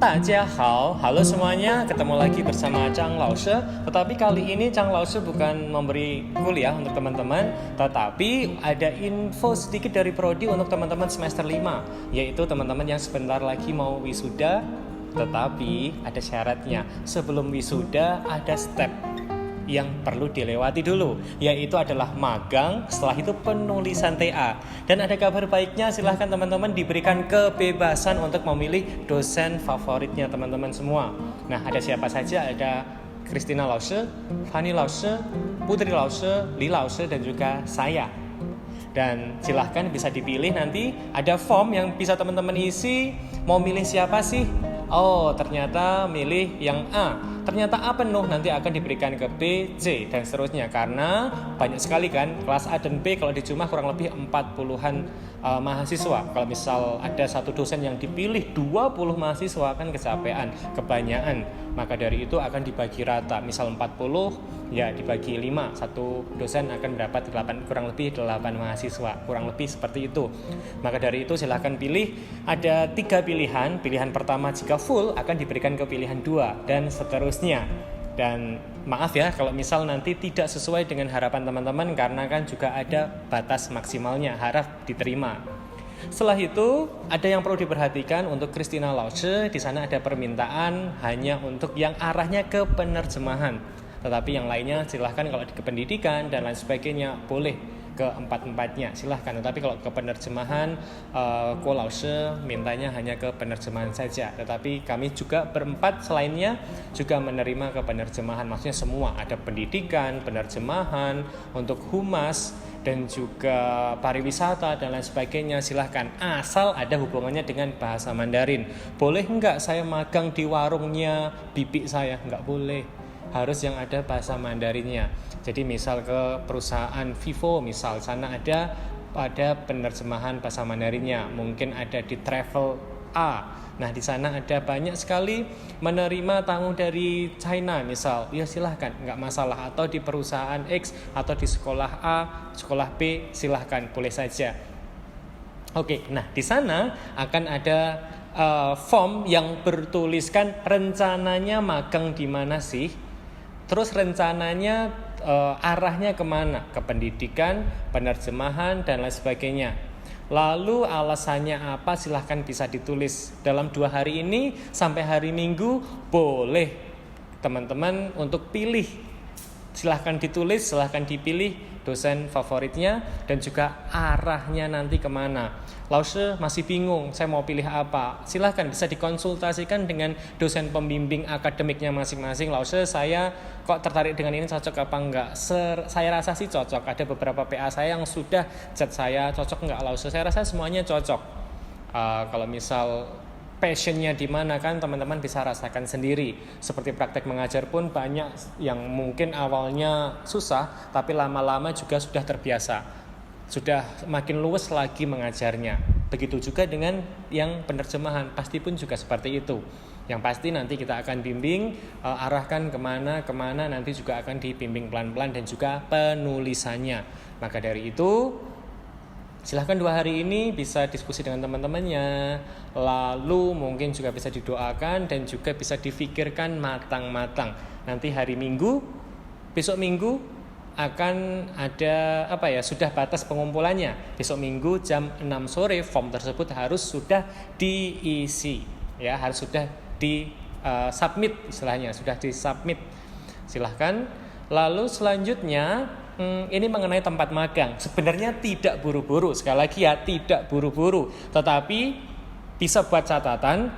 Hao, halo semuanya, ketemu lagi bersama Chang Lao She. Tetapi kali ini Chang Lao She bukan memberi kuliah untuk teman-teman, tetapi ada info sedikit dari Prodi untuk teman-teman semester 5, yaitu teman-teman yang sebentar lagi mau wisuda. Tetapi ada syaratnya, sebelum wisuda ada step yang perlu dilewati dulu, yaitu adalah magang, setelah itu penulisan TA. Dan ada kabar baiknya, silahkan teman-teman diberikan kebebasan untuk memilih dosen favoritnya teman-teman semua. Nah, ada siapa saja? Ada Christina Lao She, Fanny Lao She, Putri Lao She, Li Lao She, dan juga saya. Dan silahkan bisa dipilih, nanti ada form yang bisa teman-teman isi. Mau milih siapa sih? Oh, ternyata milih yang A. Ternyata A penuh, nanti akan diberikan ke B, C, dan seterusnya. Karena banyak sekali kan, kelas A dan B kalau di Jumah kurang lebih 40-an mahasiswa. Kalau misal ada satu dosen yang dipilih 20 mahasiswa kan kecapean, kebanyakan. Maka dari itu akan dibagi rata. Misal 40, ya dibagi 5. Satu dosen akan mendapat kurang lebih 8 mahasiswa. Kurang lebih seperti itu. Maka dari itu silahkan pilih. Ada 3 pilihan. Pilihan pertama jika full akan diberikan ke pilihan 2 dan seterusnya. Dan maaf ya kalau misal nanti tidak sesuai dengan harapan teman-teman, karena kan juga ada batas maksimalnya, harap diterima. Setelah itu ada yang perlu diperhatikan untuk Christina Lao She. Di sana ada permintaan hanya untuk yang arahnya ke penerjemahan. Tetapi yang lainnya silahkan, kalau ke pendidikan dan lain sebagainya boleh ke empat-empatnya, silahkan. Tetapi kalau ke penerjemahan, Ko Lao She mintanya hanya ke penerjemahan saja. Tetapi kami juga berempat selainnya juga menerima ke penerjemahan. Maksudnya semua, ada pendidikan, penerjemahan, untuk humas, dan juga pariwisata dan lain sebagainya. Silahkan, asal ada hubungannya dengan bahasa Mandarin. Boleh enggak saya magang di warungnya bibi saya? Enggak boleh, harus yang ada bahasa Mandarinnya. Jadi misal ke perusahaan Vivo, misal sana ada penerjemahan bahasa Mandarinnya. Mungkin ada di Travel A. Nah, di sana ada banyak sekali menerima tamu dari China misal. Ya silahkan, nggak masalah. Atau di perusahaan X, atau di sekolah A, sekolah B, silahkan, boleh saja. Oke, nah di sana akan ada form yang bertuliskan rencananya magang di mana sih. Terus rencananya arahnya kemana? Ke pendidikan, penerjemahan, dan lain sebagainya. Lalu alasannya apa? Silahkan bisa ditulis. Dalam 2 hari ini sampai hari Minggu boleh teman-teman untuk pilih. Silahkan ditulis, silahkan dipilih dosen favoritnya dan juga arahnya nanti kemana. Lao She masih bingung, saya mau pilih apa? Silahkan bisa dikonsultasikan dengan dosen pembimbing akademiknya masing-masing. Lao She, saya kok tertarik dengan ini, cocok apa enggak? Saya rasa sih cocok. Ada beberapa PA saya yang sudah chat saya, cocok enggak Lao She? Saya rasa semuanya cocok. Kalau misal passionnya di mana kan teman-teman bisa rasakan sendiri. Seperti praktek mengajar pun banyak yang mungkin awalnya susah, tapi lama-lama juga sudah terbiasa, sudah makin luwes lagi mengajarnya. Begitu juga dengan yang penerjemahan, pasti pun juga seperti itu. Yang pasti nanti kita akan bimbing, arahkan kemana nanti juga akan dibimbing pelan-pelan, dan juga penulisannya. Maka dari itu silahkan 2 hari ini bisa diskusi dengan teman-temannya. Lalu mungkin juga bisa didoakan dan juga bisa difikirkan matang-matang. Nanti hari Minggu, besok Minggu akan ada sudah batas pengumpulannya. Besok Minggu jam 6 sore form tersebut harus sudah diisi. Ya, harus sudah submit, istilahnya sudah disubmit. Silahkan. Lalu selanjutnya ini mengenai tempat magang. Sebenarnya tidak buru-buru, sekali lagi ya, tidak buru-buru. Tetapi bisa buat catatan,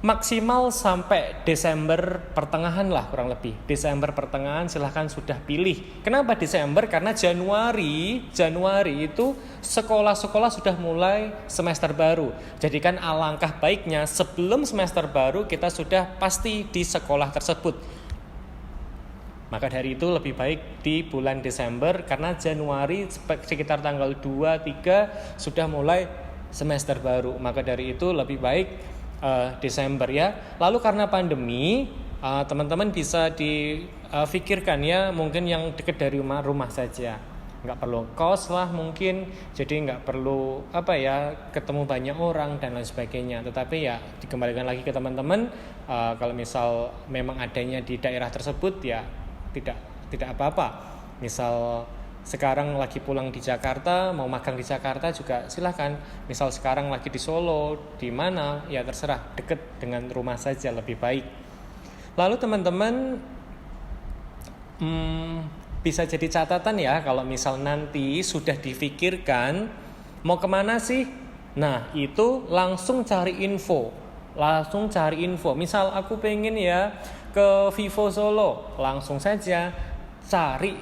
maksimal sampai Desember pertengahan lah, kurang lebih. Desember pertengahan silahkan sudah pilih. Kenapa Desember? Karena Januari itu sekolah-sekolah sudah mulai semester baru. Jadi kan alangkah baiknya sebelum semester baru kita sudah pasti di sekolah tersebut. Maka dari itu lebih baik di bulan Desember, karena Januari sekitar tanggal 2-3 sudah mulai semester baru. Maka dari itu lebih baik Desember ya. Lalu karena pandemi, teman-teman bisa difikirkan ya, mungkin yang dekat dari rumah saja. nggak perlu kos lah mungkin, jadi nggak perlu ketemu banyak orang dan lain sebagainya. Tetapi ya dikembalikan lagi ke teman-teman, kalau misal memang adanya di daerah tersebut ya tidak apa-apa. Misal sekarang lagi pulang di Jakarta, mau magang di Jakarta juga silahkan. Misal sekarang lagi di Solo, di mana ya terserah, deket dengan rumah saja lebih baik. Lalu teman-teman bisa jadi catatan ya, kalau misal nanti sudah difikirkan mau kemana sih, nah itu langsung cari info. Misal aku pengen ya ke Vivo Solo, langsung saja cari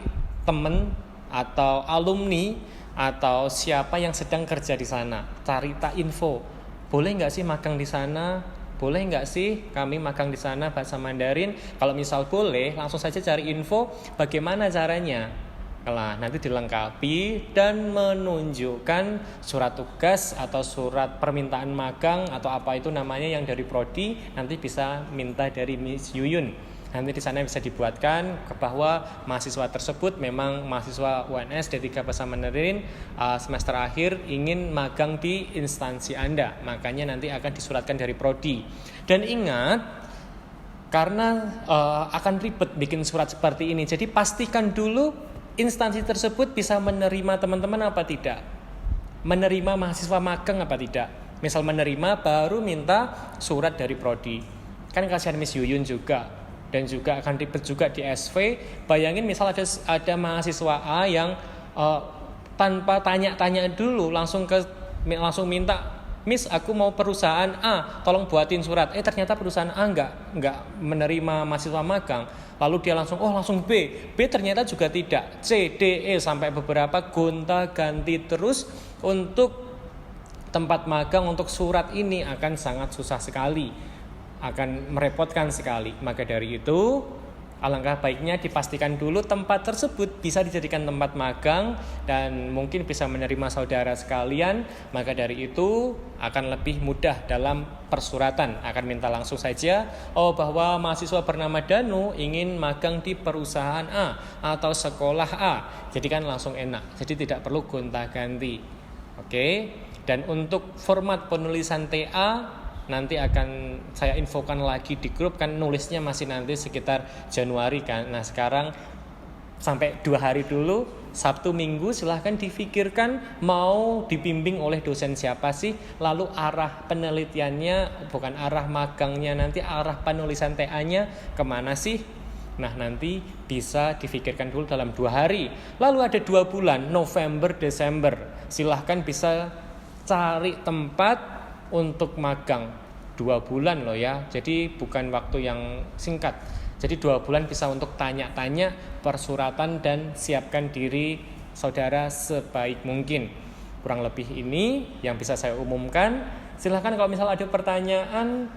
temen atau alumni atau siapa yang sedang kerja di sana, cari info. Boleh nggak sih magang di sana? Boleh nggak sih kami magang di sana bahasa Mandarin? Kalau misal boleh, langsung saja cari info bagaimana caranya. Nah, nanti dilengkapi dan menunjukkan surat tugas atau surat permintaan magang atau apa itu namanya yang dari prodi, nanti bisa minta dari Miss Yuyun. Nanti di sana bisa dibuatkan bahwa mahasiswa tersebut memang mahasiswa UNS D3 Bahasa Mandarin semester akhir ingin magang di instansi Anda. Makanya nanti akan disuratkan dari prodi. Dan ingat, karena akan ribet bikin surat seperti ini, jadi pastikan dulu instansi tersebut bisa menerima teman-teman apa tidak, menerima mahasiswa magang apa tidak. Misal menerima, baru minta surat dari prodi. Kan kasihan Miss Yuyun juga. Dan juga akan ribet juga di SV. Bayangin misal ada mahasiswa A yang tanpa tanya-tanya dulu langsung minta, Miss aku mau perusahaan A, tolong buatin surat. Ternyata perusahaan A nggak menerima mahasiswa magang. Lalu dia langsung B ternyata juga tidak, C, D, E sampai beberapa gonta-ganti terus untuk tempat magang, untuk surat ini akan sangat susah sekali. Akan merepotkan sekali. Maka dari itu alangkah baiknya dipastikan dulu tempat tersebut bisa dijadikan tempat magang dan mungkin bisa menerima saudara sekalian. Maka dari itu akan lebih mudah dalam persuratan. Akan minta langsung saja bahwa mahasiswa bernama Danu ingin magang di perusahaan A atau sekolah A. Jadi kan langsung enak. Jadi tidak perlu gonta-ganti. Oke. Dan untuk format penulisan TA nanti akan saya infokan lagi di grup, kan nulisnya masih nanti sekitar Januari kan. Nah sekarang sampai 2 hari dulu, Sabtu Minggu silahkan difikirkan mau dibimbing oleh dosen siapa sih, lalu arah penelitiannya, bukan arah magangnya, nanti arah penulisan TA-nya kemana sih. Nah nanti bisa difikirkan dulu dalam 2 hari. Lalu ada 2 bulan, November, Desember, silahkan bisa cari tempat untuk magang 2 bulan loh ya. Jadi bukan waktu yang singkat. Jadi 2 bulan bisa untuk tanya-tanya, persuratan, dan siapkan diri saudara sebaik mungkin. Kurang lebih ini yang bisa saya umumkan. Silahkan kalau misal ada pertanyaan,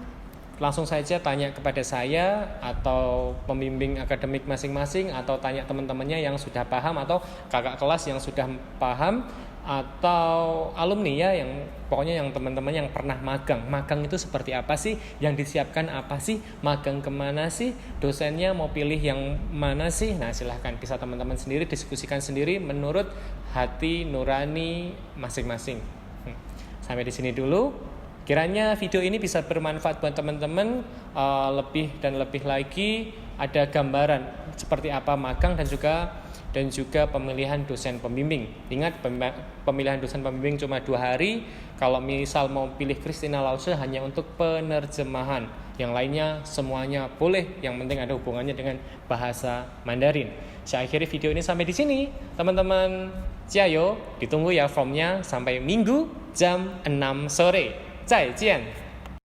langsung saja tanya kepada saya atau pembimbing akademik masing-masing, atau tanya teman-temannya yang sudah paham, atau kakak kelas yang sudah paham, atau alumni ya, yang pokoknya yang teman-teman yang pernah magang itu seperti apa sih, yang disiapkan apa sih, magang kemana sih, dosennya mau pilih yang mana sih. Nah silahkan bisa teman-teman sendiri diskusikan sendiri menurut hati nurani masing-masing. Sampai di sini dulu, kiranya video ini bisa bermanfaat buat teman-teman. Lebih dan lebih lagi ada gambaran seperti apa magang dan juga pemilihan dosen pembimbing. Ingat, pemilihan dosen pembimbing cuma 2 hari. Kalau misal mau pilih Christina Lause hanya untuk penerjemahan. Yang lainnya semuanya boleh, yang penting ada hubungannya dengan bahasa Mandarin. Saya akhiri video ini sampai di sini. Teman-teman, jayo, ditunggu ya formnya sampai Minggu jam 6 sore. 再见